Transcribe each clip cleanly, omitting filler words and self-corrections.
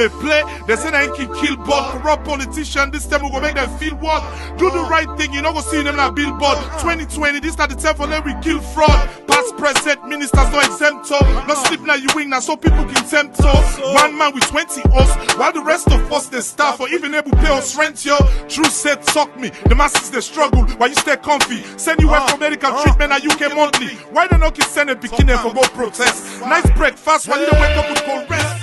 play. They say they can kill bot, corrupt politician. This time we go make them feel what? Do the right thing, you know go see them na billboard. 2020, this not the time for let we kill fraud. Past, present, ministers no exempt so. No sleep now you wing now so people can tempt so. One man with 20 us, while the rest of us they starve for even able to pay us rent yo. True said suck me, the masses they struggle while you stay comfy. Send you away for medical treatment and UK monthly. Why don't you send a bikini for more protest? Nice breakfast while you don't wake up with cold rest.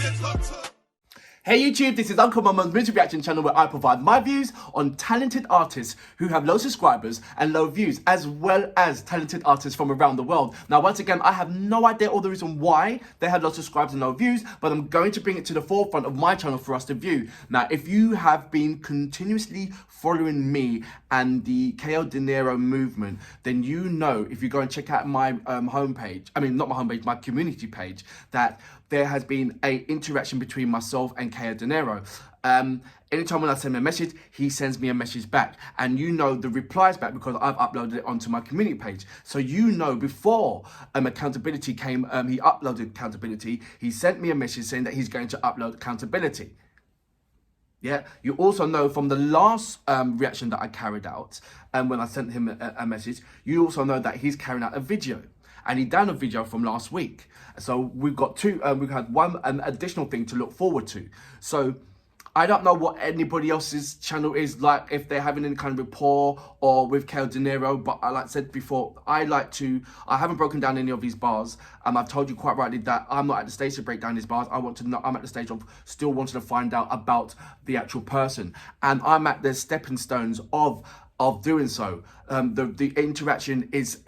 Hey YouTube, this is Uncle Mama's Music Reaction channel where I provide my views on talented artists who have low subscribers and low views, as well as talented artists from around the world. Now, once again, I have no idea all the reason why they have low subscribers and low views, but I'm going to bring it to the forefront of my channel for us to view. Now, if you have been continuously following me and the Kao Denero movement, then you know, if you go and check out my homepage, I mean, not my homepage, my community page, that there has been an interaction between myself and Kao Denero. Anytime when I send him a message, he sends me a message back. And you know the replies back because I've uploaded it onto my community page. So you know before accountability came, he uploaded accountability, he sent me a message saying that he's going to upload accountability. Yeah, you also know from the last reaction that I carried out, when I sent him a message, you also know that he's carrying out a video. And he done a video from last week. So we've got two, we've had an additional thing to look forward to. So I don't know what anybody else's channel is like, if they're having any kind of rapport or with Kao Denero, but like I said before, I haven't broken down any of these bars. I've told you quite rightly that I'm not at the stage to break down these bars. I'm at the stage of still wanting to find out about the actual person. And I'm at the stepping stones of doing so. The interaction is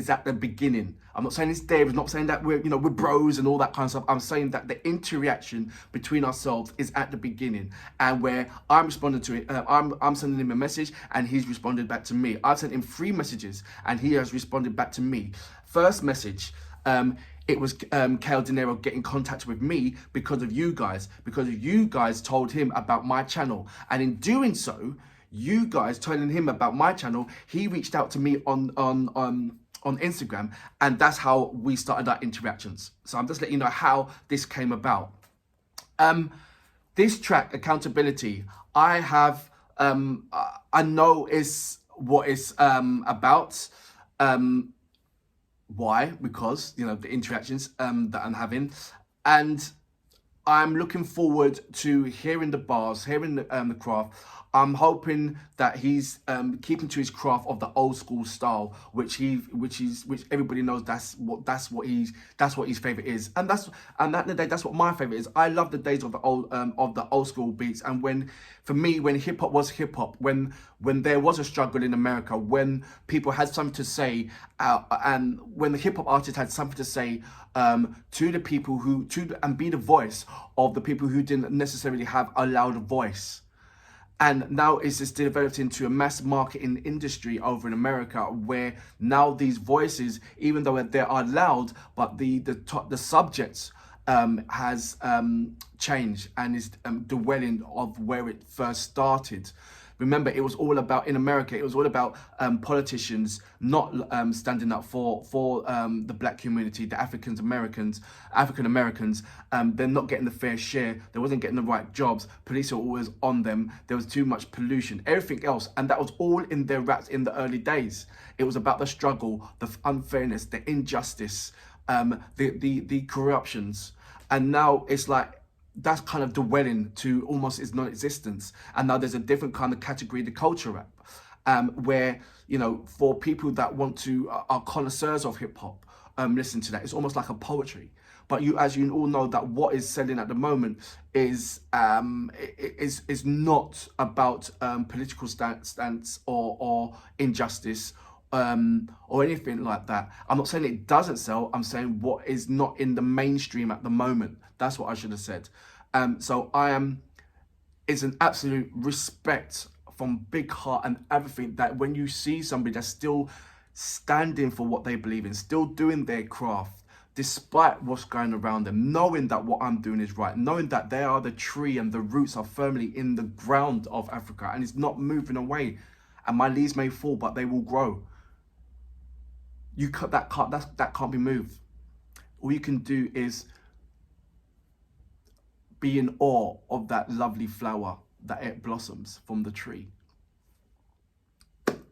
at the beginning. I'm not saying it's there. I'm not saying that we're bros and all that kind of stuff. I'm saying that the interaction between ourselves is at the beginning, and where I'm responding to it. I'm sending him a message and he's responded back to me. I've sent him 3 messages and he has responded back to me. First message, it was Kao Denero getting in contact with me because of you guys told him about my channel, and in doing so, you guys telling him about my channel, he reached out to me on Instagram, and that's how we started our interactions. So I'm just letting you know how this came about. This track, Accountability, I have I know is what it's about. Why? Because the interactions that I'm having, and I'm looking forward to hearing the bars, hearing the craft. I'm hoping that he's keeping to his craft of the old school style, which everybody knows that's what his favorite is, and at the end of the day, that's what my favorite is. I love the days of the old school beats, and for me, when hip hop was hip hop, when there was a struggle in America, when people had something to say, and when the hip hop artists had something to say to the people and be the voice of the people who didn't necessarily have a loud voice. And now it's just developed into a mass marketing industry over in America, where now these voices, even though they are loud, but the subjects has changed and is dwelling of where it first started. Remember, it was all about, in America, it was all about politicians not standing up for the black community, the African Americans. They're not getting the fair share. They wasn't getting the right jobs. Police are always on them. There was too much pollution, everything else. And that was all in their raps in the early days. It was about the struggle, the unfairness, the injustice, the corruptions. And now it's like, that's kind of dwelling to almost its non-existence. And now there's a different kind of category, the culture rap, where, for people that are connoisseurs of hip hop, listen to that. It's almost like a poetry. But as you all know, that what is selling at the moment is not about political stance or injustice, or anything like that. I'm not saying it doesn't sell. I'm saying what is not in the mainstream at the moment. That's what I should have said. So it's an absolute respect from big heart and everything, that when you see somebody that's still standing for what they believe in, still doing their craft, despite what's going around them, knowing that what I'm doing is right, knowing that they are the tree and the roots are firmly in the ground of Africa and it's not moving away. And my leaves may fall, but they will grow. That can't be moved. All you can do is be in awe of that lovely flower that it blossoms from the tree.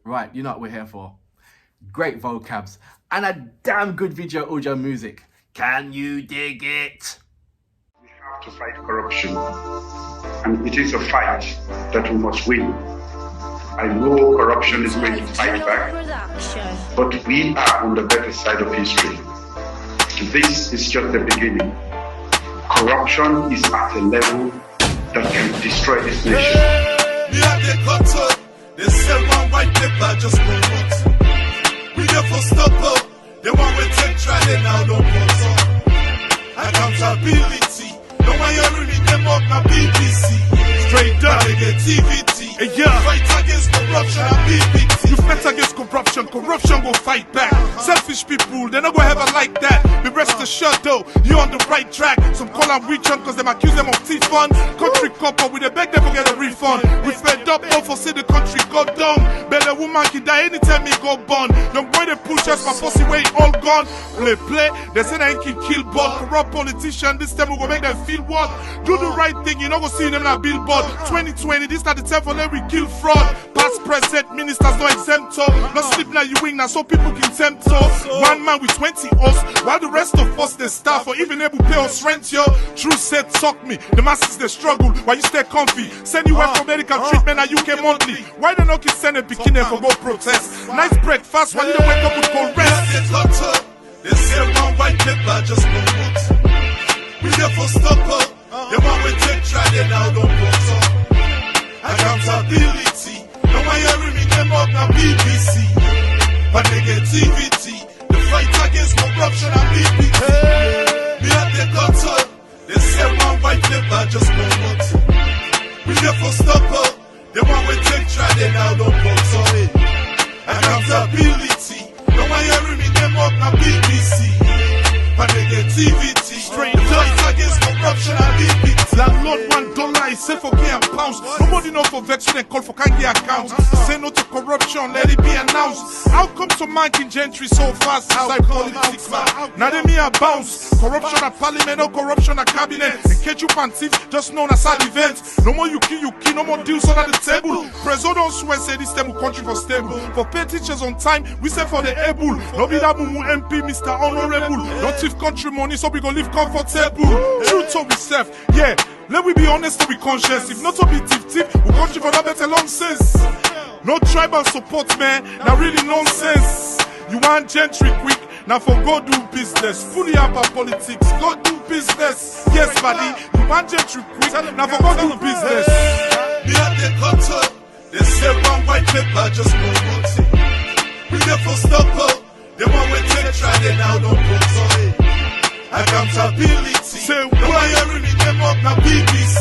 Right, you know what we're here for. Great vocabs and a damn good video audio music. Can you dig it? We have to fight corruption, and it is a fight that we must win. I know corruption is going to fight back, but we are on the better side of history. This is just the beginning. Corruption is at a level that can destroy this nation. Me and the cutter, they sell one white paper just promote. We therefore stop up. The one we take try they now don't pause up. Accountability. No one you reading them up na BBC. Straight down negativity. Yeah. Fight against corruption and BBT. You fight against corruption, corruption will fight back. Selfish people, they not gonna ever like that. Be rest assured though, you're on the right track. Some call them witch hunt cause them accuse them of thief fund. Country couple, we they beg them to get a refund. We fed up, all for see the country go down. Better woman can die anytime he go born. Them boy they push us for pussy way all gone. Play, they say they ain't can kill but corrupt politician. This time we gonna make them feel what? Do the right thing, you know go see them na billboard. 2020, this not the time for them we kill fraud. Past, present, ministers no exempt. No sleep now you wing now so people can tempt us. One man with 20 us, while the rest of us they starve or even able to pay us rent yo. True said suck me, the masses they struggle while you stay comfy. Send you out for medical treatment at UK monthly. Why they not keep sending bikini for go protest? Nice breakfast while you don't wake up with cold rest. They say one white paper just promote. We therefore stop up. The one we take try they now don't pause up. Accountability. No one hearing me them up na BBC. But negativity. The fight against corruption and BBT. Me at the gutter. They say one white paper just promote. We therefore stop up. The one we take try they now don't pause up. Accountability. No one hearing me them up na BBC. But negativity. Straight fight against corruption and BBT. Landlord $1 is safe for pay and pounds. Nobody know for vex and call for can't get accounts. Say no to corruption, let it be announced. How come some man can gentry so fast inside politics? Now they me a bounce. Corruption at parliament, no corruption at cabinet. In case you panties, just known as sad events. No more you kill, no more deals under the table. President don't swear say this stable country for stable. For pay teachers on time, we say for the able. No be that mumu MP, Mr. Honorable. Don't thief country money so we go live comfortable. True to we self, yeah. Let we be honest to be conscious. If not to be thief, we country for that better nonsense. No tribal support, man. Now really nonsense. You want gentry quick. Now for go do business. Fully up our politics. Go do business. Yes, buddy. You want gentry quick. Now for go do business. Me at the cutter. They say one white paper just promote it. We therefore stop up. The one we take try they now don't pause it. Accountability. Say no one hearing me them up na BBC.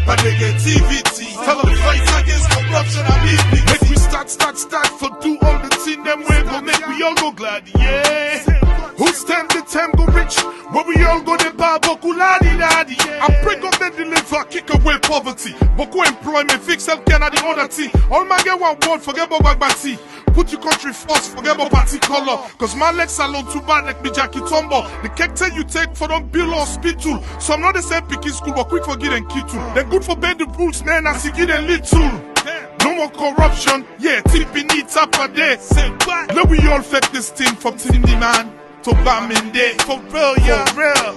But negativity. Tell them fight against corruption and BBT. Make we start for do all the thing them way go make we all go glad, yeah. Who stand the time go rich? When we all go the bar, boku ladi ladi. I pray God they deliver, kick away poverty. Boku employment, fix healthcare and the other thing. All man get one word, forget about bagbati. Put your country first, forget about party color. Cause my legs alone too bad like me Jackie Tombo. The cake tell you take for them bill hospital. Some not the same picking school, but quick for getting kitu. Then good for bend the rules, man, as you get a little. No more corruption, yeah, tipping it up a day. Let we all fake this thing from Tindy man to Baminde. For real, yeah, for real.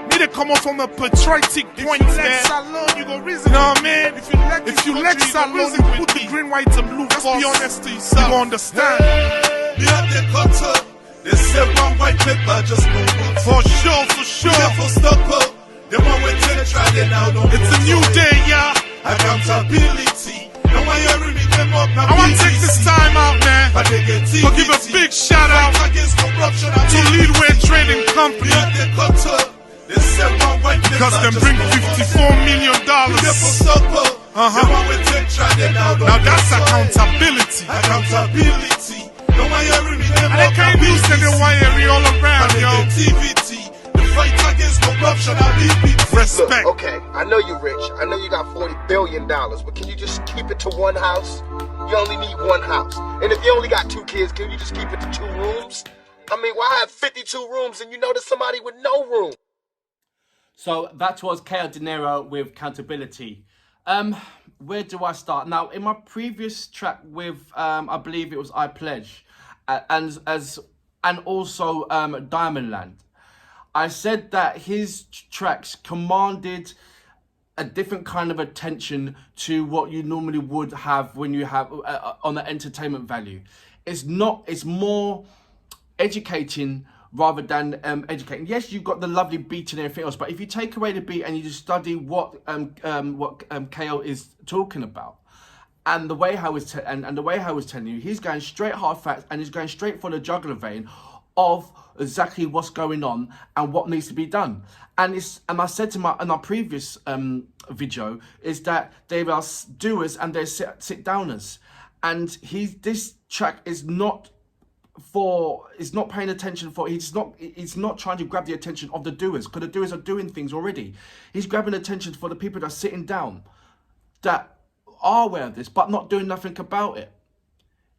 Need to come up from a patriotic point, man. You go reason. No, man. If you let Salon, you put the green, white, and blue. Just be honest to yourself. You understand? Me at the cutter. They say one white paper just go on. For sure, for sure. We never stop up. The one we take try they now don't. It's a new day, yeah. Accountability. No one hearing me them up now. I want to take this time out, man. To give a big shout out to Leadway Trading Company. Me at the cutter. Because them bring $54 million. Now that's accountability. And they can't use the wire all around, yo. The fight against corruption and respect. Look, okay, I know you're rich. I know you got $40 billion, but can you just keep it to one house? You only need one house. And if you only got 2 kids, can you just keep it to 2 rooms? I mean, why have 52 rooms and you know there's somebody with no room? So that was Kao Denero with Accountability. Where do I start? Now, in my previous track with, I believe it was I Pledge, and also Diamond Land, I said that his tracks commanded a different kind of attention to what you normally would have when you have on the entertainment value. It's more educating rather than educating. Yes, you've got the lovely beat and everything else, but if you take away the beat and you just study what KO is talking about, and the way how the way how I was telling you, he's going straight hard facts and he's going straight for the jugular vein of exactly what's going on and what needs to be done. And I said to in our previous video is that there are doers and there's sit downers, and this track is not paying attention for, he's not trying to grab the attention of the doers, because the doers are doing things already. He's grabbing attention for the people that are sitting down, that are aware of this but not doing nothing about it.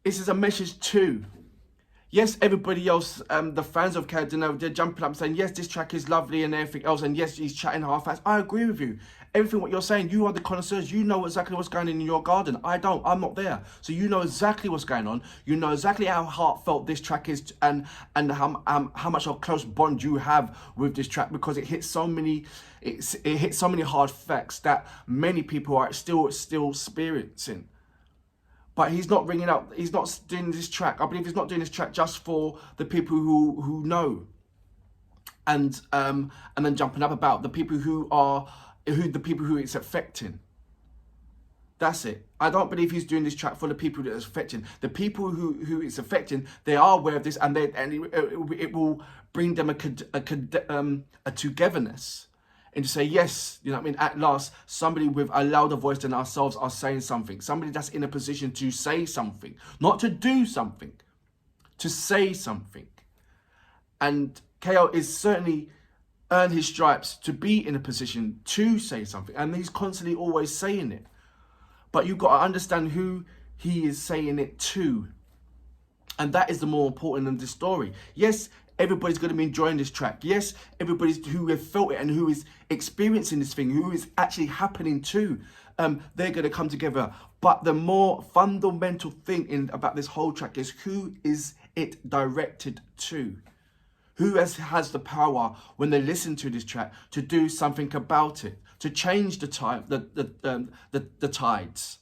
This is a message too. Yes, everybody else, the fans of Kao Denero, they're jumping up saying, yes, this track is lovely and everything else, and yes, he's chatting half-assed. I agree with you. Everything what you're saying, you are the connoisseurs. You know exactly what's going on in your garden. I don't. I'm not there. So you know exactly what's going on. You know exactly how heartfelt this track is, and how much of a close bond you have with this track, because it hits so many hard facts that many people are still experiencing. But he's not ringing up. He's not doing this track. I believe he's not doing this track just for the people who know, and then jumping up about the people the people who it's affecting. That's it. I don't believe he's doing this track for the people that it's affecting. The people who it's affecting, they are aware of this, and it will bring them a togetherness. And to say, yes, you know what I mean, at last, somebody with a louder voice than ourselves are saying something. Somebody that's in a position to say something. Not to do something. To say something. And KO is certainly earned his stripes to be in a position to say something. And he's constantly always saying it. But you've got to understand who he is saying it to. And that is the more important than this story. Yes, everybody's going to be enjoying this track. Yes, everybody's who have felt it and who is experiencing this thing, who is actually happening to, they're going to come together. But the more fundamental thing about this whole track is, who is it directed to? Who has the power when they listen to this track to do something about it, to change the tides,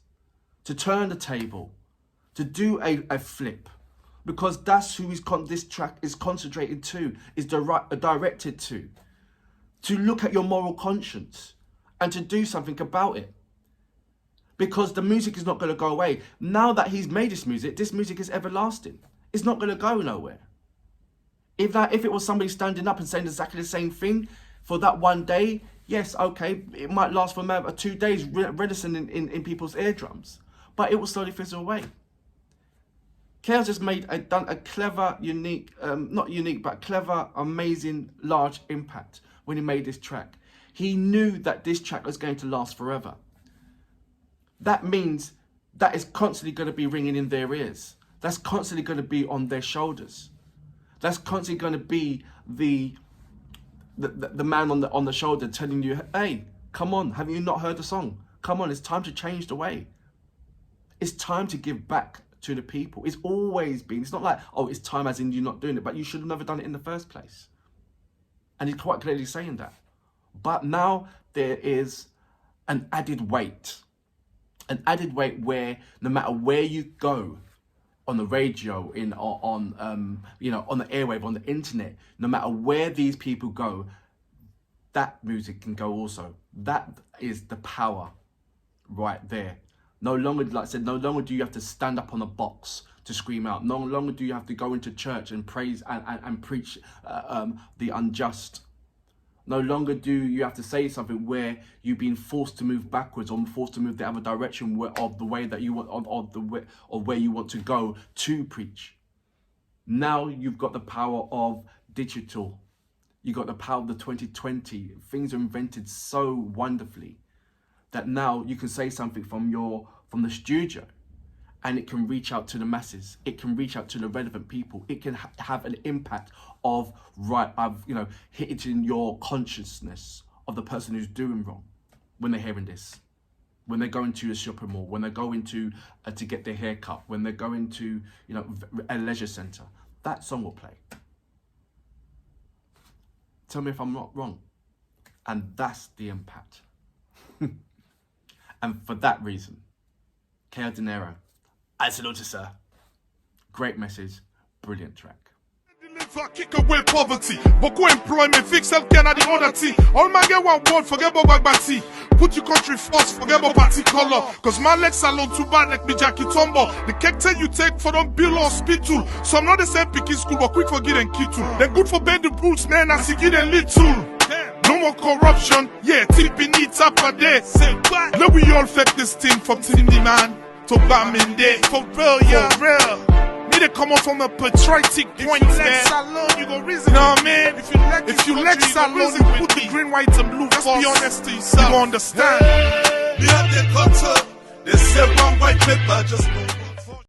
to turn the table, to do a flip? Because that's who this track is concentrated to, is directed to look at your moral conscience and to do something about it. Because the music is not going to go away. Now that he's made this music is everlasting. It's not going to go nowhere. If it was somebody standing up and saying exactly the same thing for that one day, yes, okay, it might last for maybe 2 days, reticent in people's eardrums, but it will slowly fizzle away. Kao's just done a clever, unique, not unique, but clever, amazing, large impact when he made this track. He knew that this track was going to last forever. That means that is constantly going to be ringing in their ears. That's constantly going to be on their shoulders. That's constantly going to be the man on the shoulder telling you, hey, come on, have you not heard the song? Come on, it's time to change the way. It's time to give back to the people. It's always been. It's not like, oh, it's time as in you're not doing it, but you should have never done it in the first place. And he's quite clearly saying that. But now there is an added weight. An added weight where no matter where you go, on the radio, on the airwave, on the internet, no matter where these people go, that music can go also. That is the power right there. No longer, like I said, no longer do you have to stand up on a box to scream out. No longer do you have to go into church and praise and preach the unjust. No longer do you have to say something where you've been forced to move backwards or forced to move the other direction of the way that you want, of where you want to go to preach. Now you've got the power of digital. You've got the power of the 2020. Things are invented so wonderfully that now you can say something from the studio, and it can reach out to the masses. It can reach out to the relevant people. It can have an impact of hitting your consciousness of the person who's doing wrong when they're hearing this. When they're going to a shopping mall, when they're going to get their hair cut, when they're going to, you know, a leisure centre, that song will play. Tell me if I'm not wrong. And that's the impact. And for that reason, Kao Denero, I salute you, sir. Great message, brilliant track. Deliver, kick away poverty. Boko employment, fix healthcare and the other thing. All my get one word, forget about bagbati. Put your country first, forget about party color. Cause my legs alone too bad like me Jackie Tombo. The cake ten you take for them bill hospital. Some not the same picking school, but quick for getting kitu. Then good for bend the rules, man, as you get a little. No more corruption, yeah, tipping it up a day. Say what? Now we all fake this thing from Timmy man to Baminde. For real, yeah, for real. Me they come out from a patriotic point there. You go reason. No man, if you let Salon, you put the green, white, and blue. Just be honest to yourself. You understand? We have the culture. They say one white paper, just